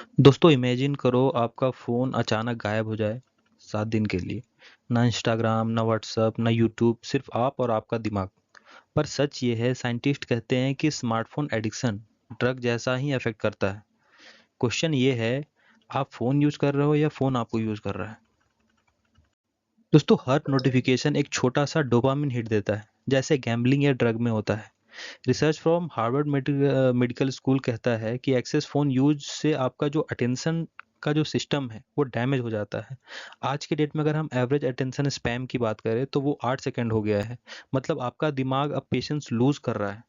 दोस्तों इमेजिन करो आपका फ़ोन अचानक गायब हो जाए 7 दिन के लिए। ना इंस्टाग्राम, ना व्हाट्सएप, ना यूट्यूब, सिर्फ आप और आपका दिमाग। पर सच ये है, साइंटिस्ट कहते हैं कि स्मार्टफ़ोन एडिक्शन ड्रग जैसा ही अफ़ेक्ट करता है। क्वेश्चन ये है, आप फ़ोन यूज़ कर रहे हो या फ़ोन आपको यूज़ कर रहा है? दोस्तों हर नोटिफ़िकेशन एक छोटा-सा डोपामाइन हिट देता है, जैसे गैम्बलिंग या ड्रग में होता है। Research from Harvard medical school कहता है कि एक्सेस फ़ोन यूज से आपका जो अटेंशन का जो सिस्टम है वो डैमेज हो जाता है। आज के डेट में अगर हम एवरेज अटेंशन स्पैम की बात करें तो वो 8 सेकंड हो गया है। मतलब आपका दिमाग अब पेशेंस लूज कर रहा है।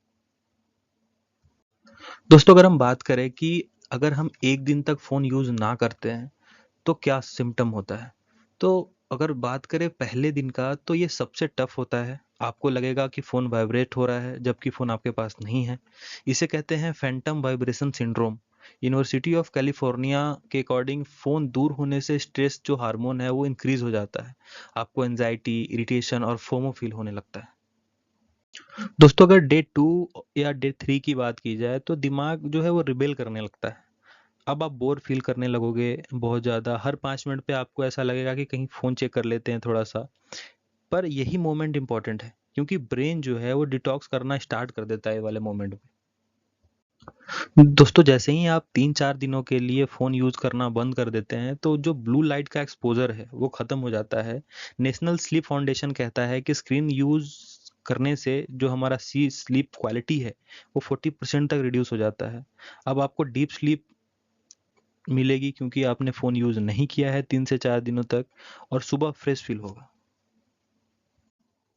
दोस्तों अगर हम बात करें कि अगर हम एक दिन तक फ़ोन यूज़ ना करते हैं तो क्या सिम्पटम होता है? तो अगर बात करें पहले दिन का तो ये सबसे टफ होता है। आपको लगेगा कि फ़ोन वाइब्रेट हो रहा है जबकि फ़ोन आपके पास नहीं है। इसे कहते हैं Phantom vibration syndrome. University of California के अकॉर्डिंग फ़ोन दूर होने से स्ट्रेस जो हार्मोन है वो इंक्रीज़ हो जाता है। आपको एंग्जायटी, इरिटेशन और फोमो फील होने लगता है। दोस्तों अगर डे 2 या डे 3 की बात की जाए तो दिमाग जो है वो रिबेल करने लगता है। अब आप बोर फील करने लगोगे बहुत ज़्यादा। हर 5 मिनट पे आपको ऐसा लगेगा कि कहीं फ़ोन चेक कर लेते हैं थोड़ा सा। पर यही मोमेंट इंपॉर्टेंट है क्योंकि ब्रेन जो है वो डिटॉक्स करना स्टार्ट कर देता है ये वाले मोमेंट में। दोस्तों जैसे ही आप 3-4 दिनों के लिए फ़ोन यूज़ करना बंद कर देते हैं तो जो ब्लू लाइट का एक्सपोजर है वो ख़त्म हो जाता है। नेशनल स्लीप फाउंडेशन कहता है कि स्क्रीन यूज़ करने से जो हमारा सी स्लीप क्वालिटी है वो 40% तक रिड्यूस हो जाता है। अब आपको डीप स्लीप मिलेगी क्योंकि आपने फ़ोन यूज़ नहीं किया है 3 से 4 दिनों तक, और सुबह फ्रेश फील होगा।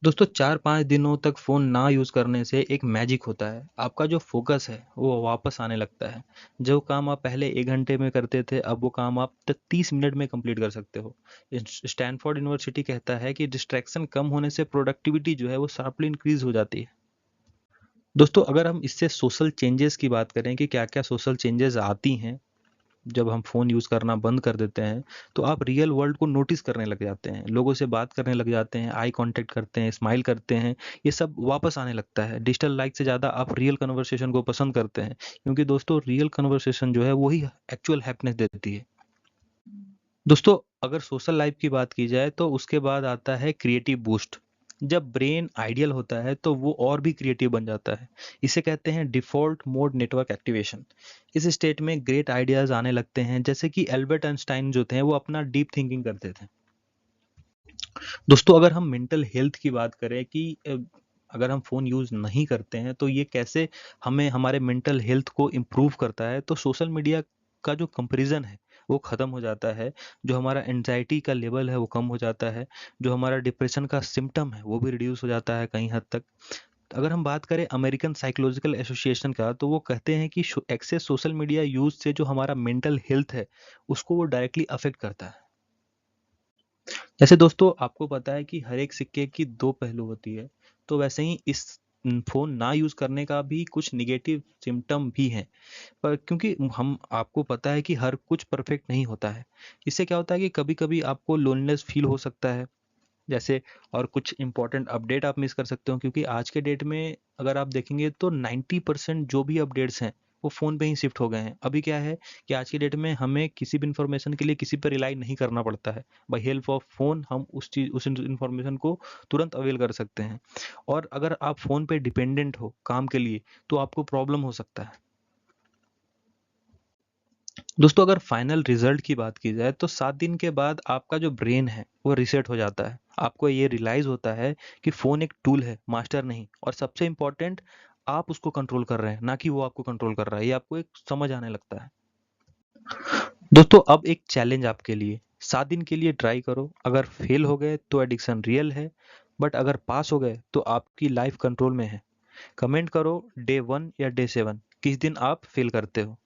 दोस्तों 4-5 दिनों तक फ़ोन ना यूज़ करने से एक मैजिक होता है। आपका जो फ़ोकस है वो वापस आने लगता है। जो काम आप पहले 1 घंटे में करते थे अब वो काम आप 30 मिनट में कंप्लीट कर सकते हो। स्टैनफोर्ड यूनिवर्सिटी कहता है कि डिस्ट्रैक्शन कम होने से प्रोडक्टिविटी जो है वो शार्पली इंक्रीज हो जाती है। दोस्तों अगर हम इससे सोशल चेंजेस की बात करें कि क्या-क्या सोशल चेंजेस आती हैं जब हम फ़ोन यूज़ करना बंद कर देते हैं, तो आप रियल वर्ल्ड को नोटिस करने लग जाते हैं, लोगों से बात करने लग जाते हैं, आई कॉन्टैक्ट करते हैं, स्माइल करते हैं, ये सब वापस आने लगता है। डिजिटल लाइक से ज़्यादा आप रियल कन्वर्सेशन को पसंद करते हैं, क्योंकि दोस्तों रियल कन्वर्सेशन जो है वही एक्चुअल हैप्पीनेस देती है। दोस्तों अगर सोशल लाइफ की बात की जाए तो उसके बाद आता है क्रिएटिव बूस्ट। जब ब्रेन आइडियल होता है तो वो और भी क्रिएटिव बन जाता है। इसे कहते हैं डिफ़ॉल्ट मोड नेटवर्क एक्टिवेशन। इस स्टेट में ग्रेट आइडियाज़ आने लगते हैं, जैसे कि एल्बर्ट आइंस्टाइन जो थे वो अपना डीप थिंकिंग करते थे। दोस्तों अगर हम मेंटल हेल्थ की बात करें कि अगर हम फ़ोन यूज़ नहीं करते हैं तो ये कैसे हमें हमारे मेंटल हेल्थ को इम्प्रूव करता है, तो सोशल मीडिया का जो कंपैरिजन है वो ख़त्म हो जाता है। जो हमारा एंग्जायटी का लेवल है वो कम हो जाता है। जो हमारा डिप्रेशन का सिम्पटम है वो भी रिड्यूस हो जाता है कहीं हद तक। अगर हम बात करें अमेरिकन साइकोलॉजिकल एसोसिएशन का तो वो कहते हैं कि एक्सेस सोशल मीडिया यूज़ से जो हमारा मेंटल हेल्थ है उसको वो डायरेक्टली अफेक्ट करता है। जैसे दोस्तों आपको पता है कि हर एक सिक्के की दो पहलू होती है, तो वैसे ही इस फ़ोन ना यूज़ करने का भी कुछ नेगेटिव सिम्पटम भी हैं। पर क्योंकि हम आपको पता है कि हर कुछ परफेक्ट नहीं होता है। इससे क्या होता है कि कभी-कभी आपको लोनलीनेस फ़ील हो सकता है। जैसे और कुछ इम्पोर्टेंट अपडेट आप मिस कर सकते हो, क्योंकि आज के डेट में अगर आप देखेंगे तो 90% जो भी अपडेट्स हैं वो फ़ोन पे ही शिफ्ट हो गए हैं। अभी क्या है कि आज की डेट में हमें किसी भी इन्फॉर्मेशन के लिए किसी पर रिलाई नहीं करना पड़ता है। बाय हेल्प ऑफ फ़ोन हम उस इन्फॉर्मेशन को तुरंत अवेल कर सकते हैं। और अगर आप फ़ोन पे डिपेंडेंट हो काम के लिए तो आपको प्रॉब्लम हो सकता है। दोस्तों अगर फाइनल रिजल्ट की बात की जाए तो 7 दिन के बाद आपका जो ब्रेन है वो रीसेट हो जाता है। आपको ये रियलाइज होता है कि फ़ोन एक टूल है, मास्टर नहीं। और सबसे इम्पोर्टेंट, आप उसको कंट्रोल कर रहे हैं, ना कि वो आपको कंट्रोल कर रहा है। ये आपको एक समझ आने लगता है। दोस्तों अब एक चैलेंज आपके लिए, 7 दिन के लिए ट्राई करो। अगर फेल हो गए तो एडिक्शन रियल है, बट अगर पास हो गए तो आपकी लाइफ कंट्रोल में है। कमेंट करो डे 1 या डे 7 किस दिन आप फेल करते हो।